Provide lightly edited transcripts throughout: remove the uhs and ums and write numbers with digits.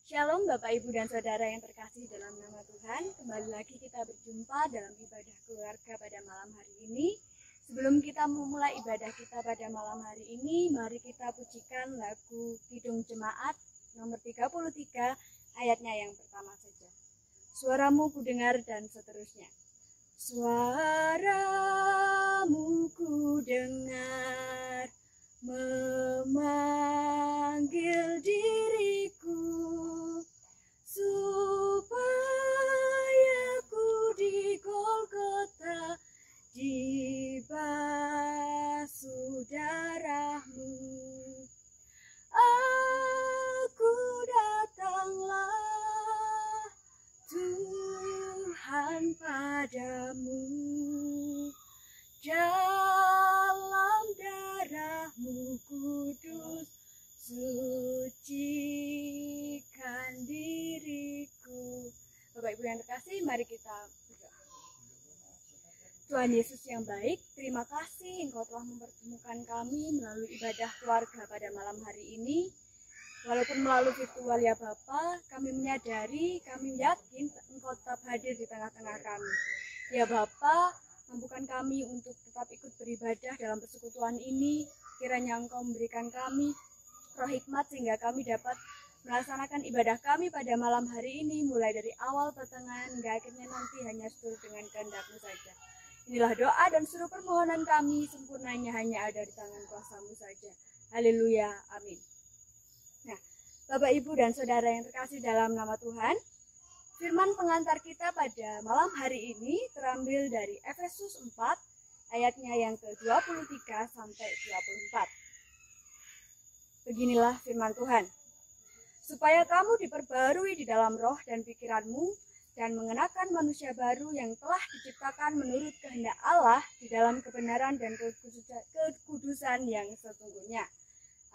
Shalom Bapak Ibu dan Saudara yang terkasih dalam nama Tuhan. Kembali lagi kita berjumpa dalam ibadah keluarga pada malam hari ini. Sebelum kita memulai ibadah kita pada malam hari ini, mari kita pujikan lagu Kidung Jemaat nomor 33 ayatnya yang pertama saja. Suaramu kudengar dan seterusnya. Suaramu kudengar memanggil diriku supaya ku di Golgota dibasuh darahmu. Aku datanglah Tuhan padamu, dalam darahmu kudus sucikan diriku. Bapak Ibu yang terkasih, mari kita berdoa. Tuhan Yesus yang baik, terima kasih Engkau telah mempertemukan kami melalui ibadah keluarga pada malam hari ini. Walaupun melalui virtual ya Bapa, kami menyadari, kami yakin Engkau tetap hadir di tengah-tengah kami. Ya Bapa, mampukan kami untuk tetap ikut beribadah dalam persekutuan ini. Kiranya Engkau memberikan kami roh hikmat sehingga kami dapat melaksanakan ibadah kami pada malam hari ini, mulai dari awal pertengahan hingga akhirnya nanti hanya seturut dengan kehendak-Mu saja. Inilah doa dan seluruh permohonan kami, sempurnanya hanya ada di tangan kuasa-Mu saja. Haleluya, amin. Nah, Bapak, Ibu, dan Saudara yang terkasih dalam nama Tuhan, firman pengantar kita pada malam hari ini terambil dari Efesus 4, ayatnya yang ke-23 sampai 24. Beginilah firman Tuhan. Supaya kamu diperbarui di dalam roh dan pikiranmu, dan mengenakan manusia baru yang telah diciptakan menurut kehendak Allah di dalam kebenaran dan kekudusan yang sesungguhnya.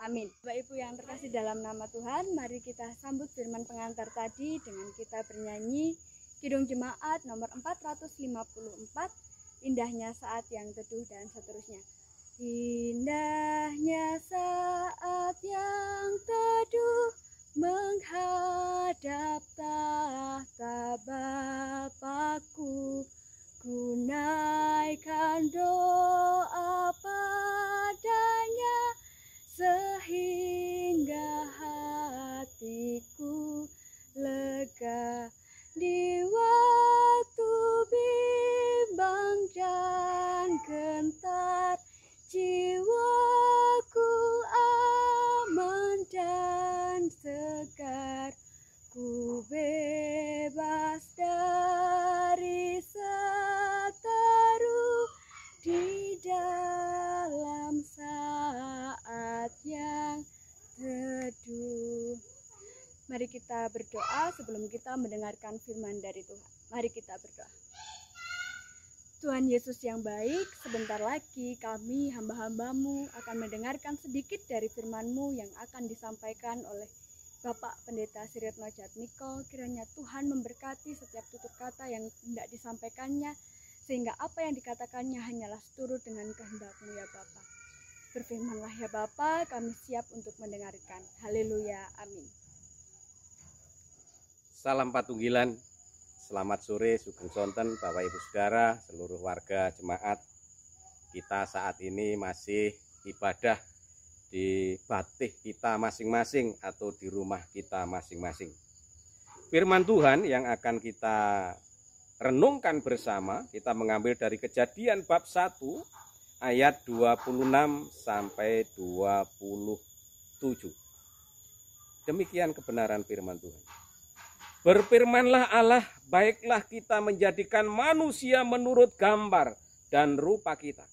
Amin. Bapak Ibu yang terkasih dalam nama Tuhan, mari kita sambut firman pengantar tadi dengan kita bernyanyi Kidung Jemaat nomor 454, Indahnya Saat yang Teduh dan seterusnya. Indahnya saat yang teduh menghadap tahta Bapa-Ku, ku naikkan doa padanya sehingga hatiku lega di waktu bimbang dan gentar. Jiwaku aman dan segar, ku bebas dari seteru di dalam saat yang teduh. Mari kita berdoa sebelum kita mendengarkan firman dari Tuhan. Mari kita berdoa. Tuhan Yesus yang baik, sebentar lagi kami hamba-hamba-Mu akan mendengarkan sedikit dari firman-Mu yang akan disampaikan oleh Bapak Pendeta Siretno Jatmiko. Kiranya Tuhan memberkati setiap tutur kata yang hendak disampaikannya, sehingga apa yang dikatakannya hanyalah seturut dengan kehendak-Mu ya Bapa. Berfirmanlah ya Bapa, kami siap untuk mendengarkan. Haleluya, amin. Salam Patunggilan. Selamat sore, sugeng sonten Bapak Ibu Saudara, seluruh warga jemaat. Kita saat ini masih ibadah di batih kita masing-masing atau di rumah kita masing-masing. Firman Tuhan yang akan kita renungkan bersama, kita mengambil dari Kejadian bab 1 ayat 26 sampai 27. Demikian kebenaran firman Tuhan. Berfirmanlah Allah, baiklah kita menjadikan manusia menurut gambar dan rupa kita,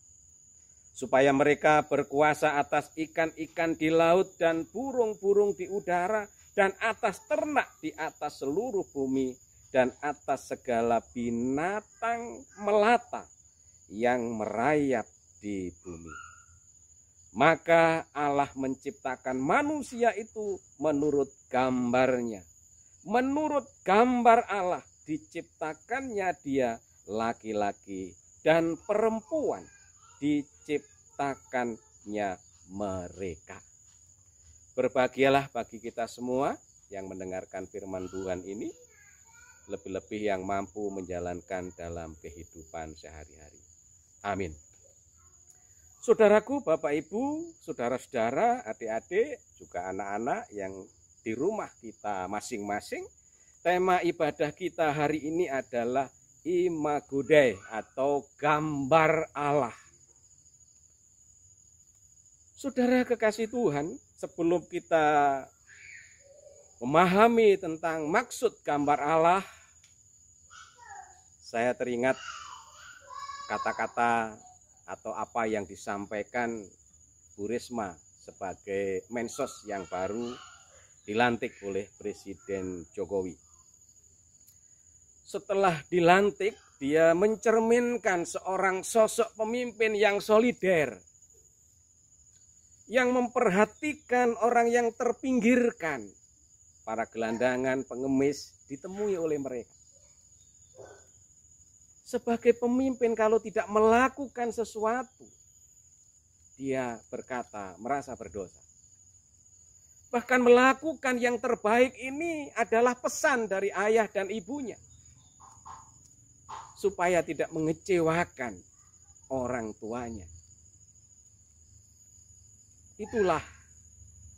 supaya mereka berkuasa atas ikan-ikan di laut dan burung-burung di udara, dan atas ternak di atas seluruh bumi, dan atas segala binatang melata yang merayap di bumi. Maka Allah menciptakan manusia itu menurut gambarnya. Menurut gambar Allah diciptakannya dia, laki-laki dan perempuan diciptakannya mereka. Berbahagialah bagi kita semua yang mendengarkan firman Tuhan ini, lebih-lebih yang mampu menjalankan dalam kehidupan sehari-hari. Amin. Saudaraku, Bapak Ibu, saudara-saudara, adik-adik, juga anak-anak yang di rumah kita masing-masing, tema ibadah kita hari ini adalah Imago Dei atau gambar Allah. Saudara kekasih Tuhan, sebelum kita memahami tentang maksud gambar Allah, saya teringat kata-kata atau apa yang disampaikan Bu Risma sebagai Mensos yang baru dilantik oleh Presiden Jokowi. Setelah dilantik, dia mencerminkan seorang sosok pemimpin yang solider, yang memperhatikan orang yang terpinggirkan. Para gelandangan, pengemis ditemui oleh mereka. Sebagai pemimpin kalau tidak melakukan sesuatu, dia berkata merasa berdosa. Bahkan melakukan yang terbaik ini adalah pesan dari ayah dan ibunya. Supaya tidak mengecewakan orang tuanya. Itulah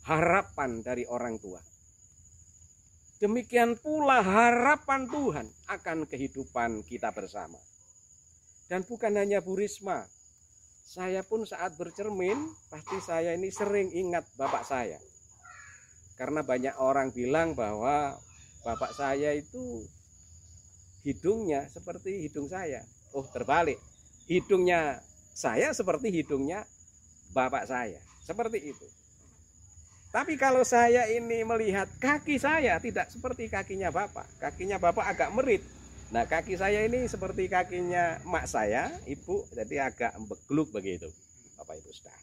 harapan dari orang tua. Demikian pula harapan Tuhan akan kehidupan kita bersama. Dan bukan hanya Bu Risma, saya pun saat bercermin, pasti saya ini sering ingat bapak saya. Karena banyak orang bilang bahwa bapak saya itu hidungnya seperti hidung saya. Oh, terbalik. Hidungnya saya seperti hidungnya bapak saya. Seperti itu. Tapi kalau saya ini melihat kaki saya tidak seperti kakinya bapak. Kakinya bapak agak merit. Nah, kaki saya ini seperti kakinya emak saya, ibu, jadi agak begluk begitu, Bapak Ibu Saudara.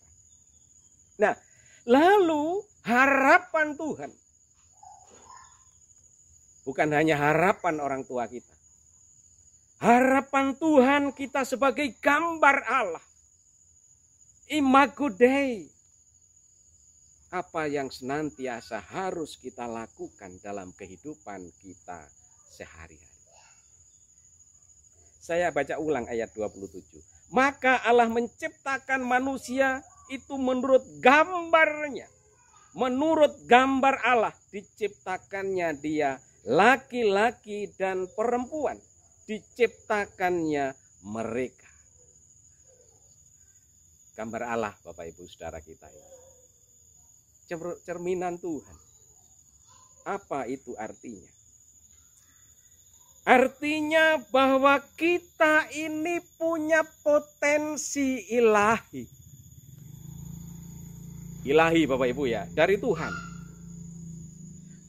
Nah, lalu harapan Tuhan. Bukan hanya harapan orang tua kita. Harapan Tuhan kita sebagai gambar Allah. Imago Dei. Apa yang senantiasa harus kita lakukan dalam kehidupan kita sehari-hari. Saya baca ulang ayat 27. Maka Allah menciptakan manusia itu menurut gambarnya. Menurut gambar Allah diciptakannya dia laki-laki dan perempuan. Diciptakannya mereka. Gambar Allah Bapak Ibu Saudara kita ini. Cerminan Tuhan. Apa itu artinya? Artinya bahwa kita ini punya potensi ilahi. Ilahi Bapak Ibu ya, dari Tuhan.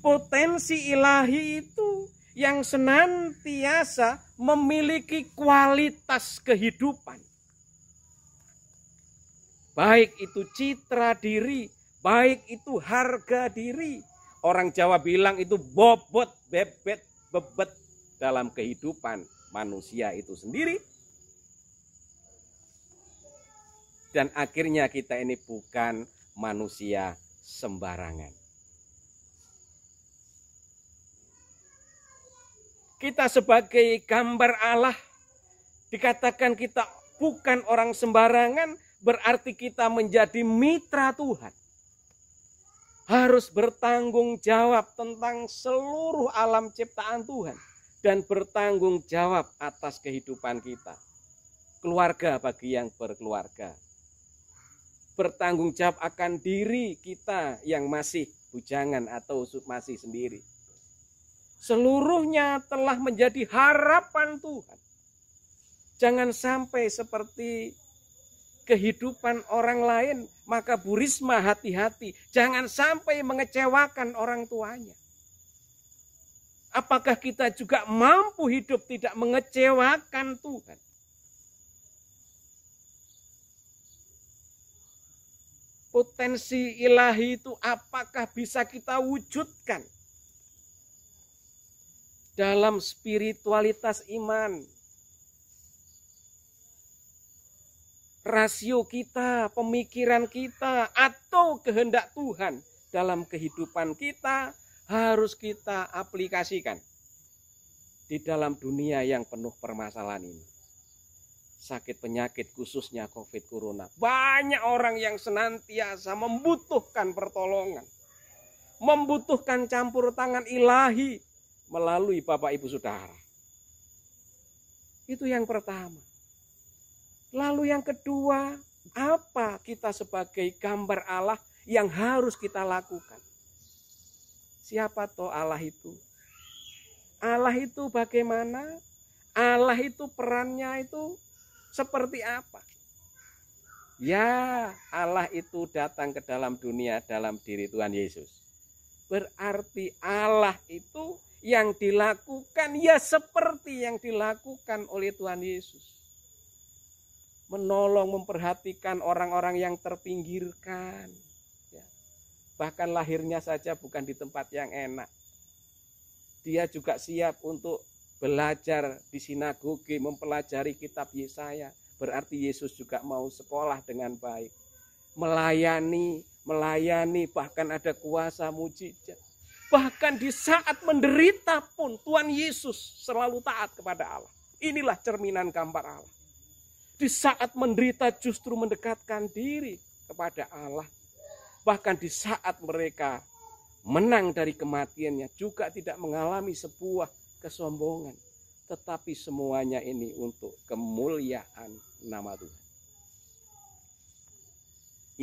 Potensi ilahi itu yang senantiasa memiliki kualitas kehidupan. Baik itu citra diri, baik itu harga diri. Orang Jawa bilang itu bobot, bebet, bebet dalam kehidupan manusia itu sendiri. Dan akhirnya kita ini bukan manusia sembarangan. Kita sebagai gambar Allah, dikatakan kita bukan orang sembarangan, berarti kita menjadi mitra Tuhan. Harus bertanggung jawab tentang seluruh alam ciptaan Tuhan. Dan bertanggung jawab atas kehidupan kita. Keluarga bagi yang berkeluarga. Bertanggung jawab akan diri kita yang masih bujangan atau masih sendiri. Seluruhnya telah menjadi harapan Tuhan. Jangan sampai seperti kehidupan orang lain, maka Bu Risma hati-hati. Jangan sampai mengecewakan orang tuanya. Apakah kita juga mampu hidup tidak mengecewakan Tuhan? Potensi ilahi itu apakah bisa kita wujudkan dalam spiritualitas iman? Rasio kita, pemikiran kita, atau kehendak Tuhan dalam kehidupan kita harus kita aplikasikan di dalam dunia yang penuh permasalahan ini. Sakit penyakit khususnya COVID Corona. Banyak orang yang senantiasa membutuhkan pertolongan. Membutuhkan campur tangan ilahi melalui Bapak Ibu Saudara. Itu yang pertama. Lalu yang kedua, apa kita sebagai gambar Allah yang harus kita lakukan? Siapa toh Allah itu? Allah itu bagaimana? Allah itu perannya itu seperti apa? Ya, Allah itu datang ke dalam dunia dalam diri Tuhan Yesus. Berarti Allah itu yang dilakukan ya seperti yang dilakukan oleh Tuhan Yesus. Menolong, memperhatikan orang-orang yang terpinggirkan. Ya. Bahkan lahirnya saja bukan di tempat yang enak. Dia juga siap untuk belajar di sinagoge, mempelajari kitab Yesaya. Berarti Yesus juga mau sekolah dengan baik. Melayani, bahkan ada kuasa mujizat. Bahkan di saat menderita pun Tuhan Yesus selalu taat kepada Allah. Inilah cerminan gambar Allah. Di saat menderita justru mendekatkan diri kepada Allah. Bahkan di saat mereka menang dari kematiannya juga tidak mengalami sebuah kesombongan. Tetapi semuanya ini untuk kemuliaan nama Tuhan.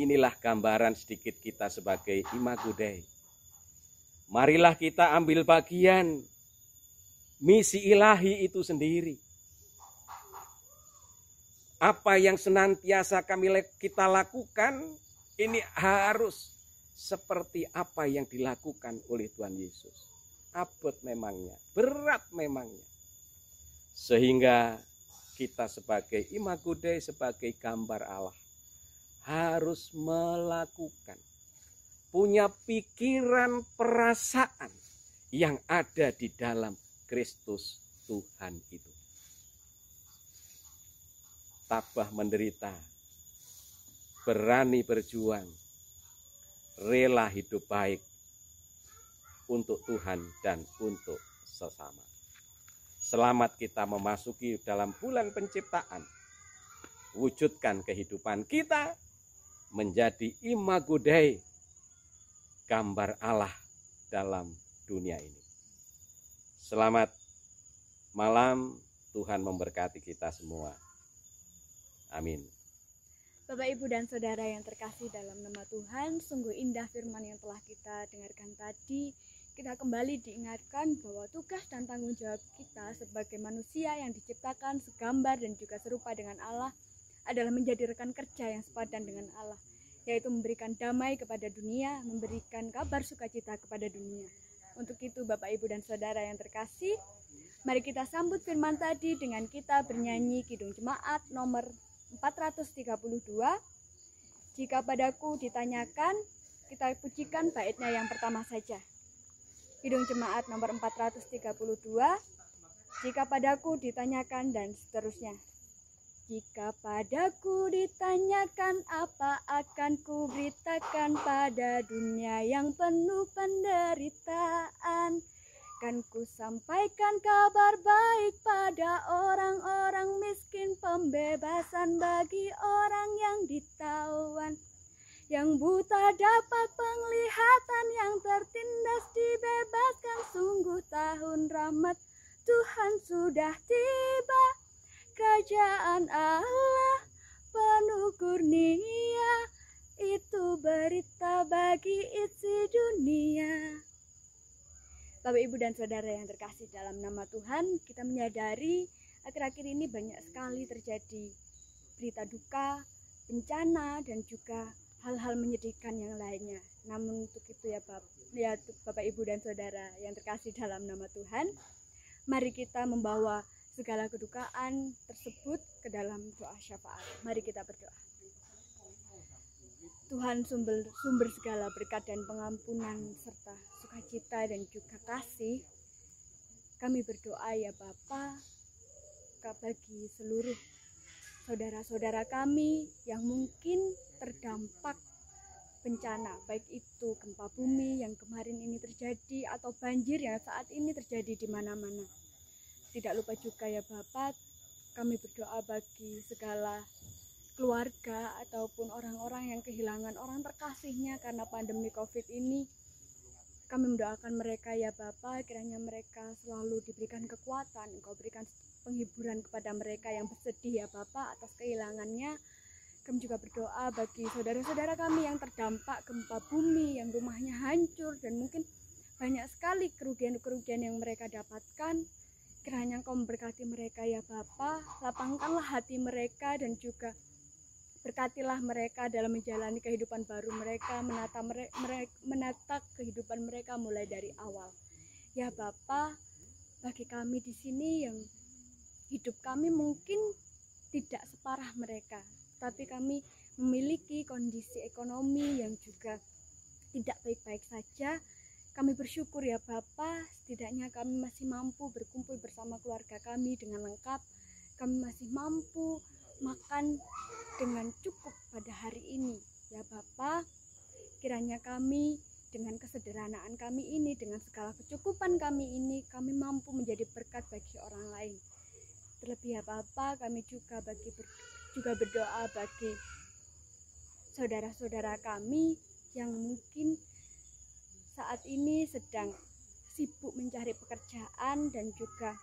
Inilah gambaran sedikit kita sebagai Imago Dei. Marilah kita ambil bagian misi ilahi itu sendiri. Apa yang senantiasa kita lakukan, ini harus seperti apa yang dilakukan oleh Tuhan Yesus. Abot memangnya, berat memangnya. Sehingga kita sebagai Imago Dei, sebagai gambar Allah, harus melakukan, punya pikiran, perasaan yang ada di dalam Kristus Tuhan itu. Tabah menderita, berani berjuang, rela hidup baik untuk Tuhan dan untuk sesama. Selamat kita memasuki dalam bulan penciptaan. Wujudkan kehidupan kita menjadi Imago Dei, gambar Allah dalam dunia ini. Selamat malam, Tuhan memberkati kita semua. Amin. Bapak, Ibu, dan Saudara yang terkasih dalam nama Tuhan, sungguh indah firman yang telah kita dengarkan tadi. Kita kembali diingatkan bahwa tugas dan tanggung jawab kita sebagai manusia yang diciptakan segambar dan juga serupa dengan Allah adalah menjadi rekan kerja yang sepadan dengan Allah, yaitu memberikan damai kepada dunia, memberikan kabar sukacita kepada dunia. Untuk itu, Bapak, Ibu, dan Saudara yang terkasih, mari kita sambut firman tadi dengan kita bernyanyi Kidung Jemaat nomor 432. Jika padaku ditanyakan, kita pujikan baitnya yang pertama saja. Kidung Jemaat nomor 432. Jika padaku ditanyakan, dan seterusnya. Jika padaku ditanyakan, apa akan ku beritakan pada dunia yang penuh penderitaan? Kan ku sampaikan kabar baik pada orang-orang miskin, pembebasan bagi orang yang ditawan, yang buta dapat penglihatan, yang tertindas dibebaskan. Sungguh tahun rahmat Tuhan sudah tiba, kerajaan Allah penuh kurnia, itu berita bagi isi dunia. Bapak, Ibu, dan Saudara yang terkasih dalam nama Tuhan, kita menyadari akhir-akhir ini banyak sekali terjadi berita duka, bencana, dan juga hal-hal menyedihkan yang lainnya. Namun untuk itu ya Bapak, Ibu, dan Saudara yang terkasih dalam nama Tuhan, mari kita membawa segala kedukaan tersebut ke dalam doa syafaat. Mari kita berdoa. Tuhan sumber segala berkat dan pengampunan serta sukacita dan juga kasih, kami berdoa ya Bapa, bagi seluruh saudara-saudara kami yang mungkin terdampak bencana, baik itu gempa bumi yang kemarin ini terjadi atau banjir yang saat ini terjadi di mana-mana. Tidak lupa juga ya Bapak, kami berdoa bagi segala keluarga ataupun orang-orang yang kehilangan orang terkasihnya karena pandemi COVID ini. Kami mendoakan mereka ya Bapak, kiranya mereka selalu diberikan kekuatan, Engkau berikan penghiburan kepada mereka yang bersedih ya Bapak atas kehilangannya. Kami juga berdoa bagi saudara-saudara kami yang terdampak gempa bumi, yang rumahnya hancur dan mungkin banyak sekali kerugian-kerugian yang mereka dapatkan. Kiranya Engkau memberkati mereka ya Bapa, lapangkanlah hati mereka dan juga berkatilah mereka dalam menjalani kehidupan baru mereka, menata kehidupan mereka mulai dari awal. Ya Bapa, bagi kami di sini yang hidup kami mungkin tidak separah mereka, tapi kami memiliki kondisi ekonomi yang juga tidak baik-baik saja. Kami bersyukur ya Bapak, setidaknya kami masih mampu berkumpul bersama keluarga kami dengan lengkap. Kami masih mampu makan dengan cukup pada hari ini. Ya Bapak, kiranya kami dengan kesederhanaan kami ini, dengan segala kecukupan kami ini, kami mampu menjadi berkat bagi orang lain. Terlebih ya Bapak, kami juga berdoa bagi saudara-saudara kami yang mungkin saat ini sedang sibuk mencari pekerjaan dan juga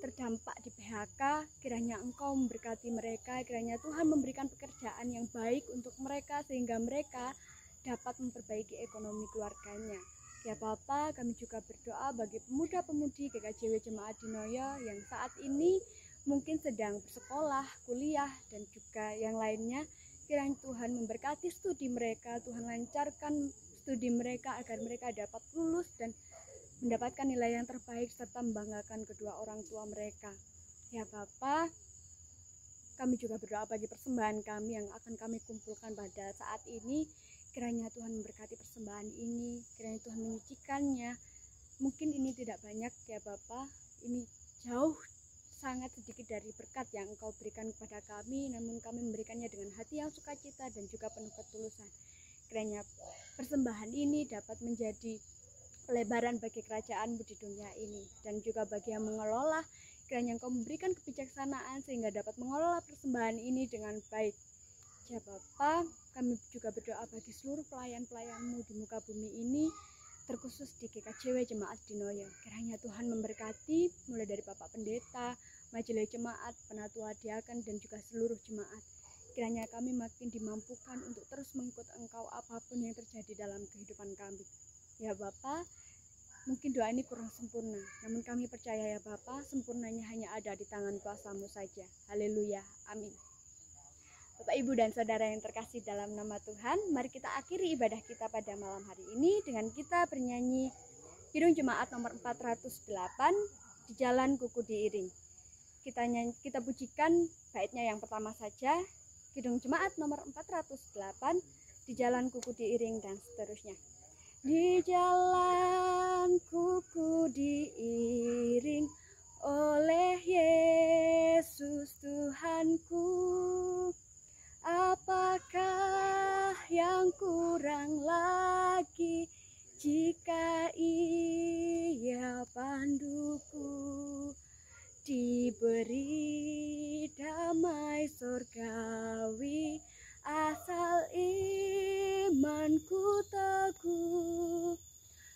terdampak di PHK. Kiranya Engkau memberkati mereka, kiranya Tuhan memberikan pekerjaan yang baik untuk mereka sehingga mereka dapat memperbaiki ekonomi keluarganya. Ya Bapak, kami juga berdoa bagi pemuda-pemudi GKJW Jemaat Dinoyo yang saat ini mungkin sedang bersekolah, kuliah, dan juga yang lainnya. Kiranya Tuhan memberkati studi mereka, Tuhan lancarkan studi mereka agar mereka dapat lulus dan mendapatkan nilai yang terbaik serta membanggakan kedua orang tua mereka. Ya Bapak, kami juga berdoa bagi persembahan kami yang akan kami kumpulkan pada saat ini. Kiranya Tuhan memberkati persembahan ini, kiranya Tuhan menyucikannya. Mungkin ini tidak banyak ya Bapak, ini jauh sangat sedikit dari berkat yang Engkau berikan kepada kami, namun kami memberikannya dengan hati yang sukacita dan juga penuh ketulusan. Kiranya persembahan ini dapat menjadi pelebaran bagi kerajaan-Mu di dunia ini, dan juga bagi yang mengelola, kiranya Engkau memberikan kebijaksanaan sehingga dapat mengelola persembahan ini dengan baik. Ya Bapa, kami juga berdoa bagi seluruh pelayan-pelayan-Mu di muka bumi ini, terkhusus di GKJW Jemaat Dinoyo. Kiranya Tuhan memberkati mulai dari Bapak Pendeta, Majelis Jemaat, Penatua Diaken, dan juga seluruh jemaat. Kiranya kami makin dimampukan untuk terus mengikut Engkau apapun yang terjadi dalam kehidupan kami. Ya Bapa, mungkin doa ini kurang sempurna, namun kami percaya ya Bapa, sempurnanya hanya ada di tangan kuasa-Mu saja. Haleluya, amin. Bapak, Ibu, dan Saudara yang terkasih dalam nama Tuhan, mari kita akhiri ibadah kita pada malam hari ini dengan kita bernyanyi Kidung Jemaat nomor 408, Di Jalan Kuku Diiring. Kita pujikan baitnya yang pertama saja, Kidung Jemaat nomor 408, Di Jalan Kuku Diiring, dan seterusnya. Di jalan kuku diiring oleh Yesus Tuhanku, apakah yang kurang lagi jika Ia panduku? Diberi damai surgawi asal imanku teguh,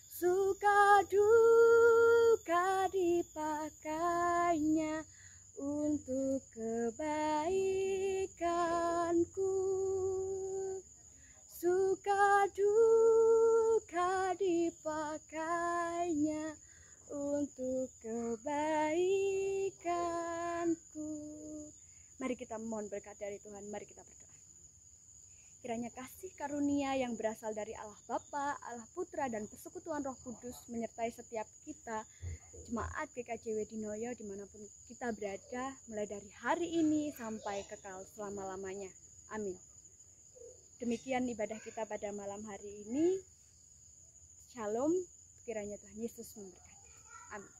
suka duka dipakainya untuk kebaikanku, suka duka dipakainya untuk kebaikanku. Mari kita mohon berkat dari Tuhan, mari kita berdoa. Kiranya kasih karunia yang berasal dari Allah Bapa, Allah Putra, dan persekutuan Roh Kudus menyertai setiap kita, jemaat GKJW Dinoyo dimanapun kita berada, mulai dari hari ini sampai kekal selama-lamanya. Amin. Demikian ibadah kita pada malam hari ini. Shalom, kiranya Tuhan Yesus memberkati. Amin.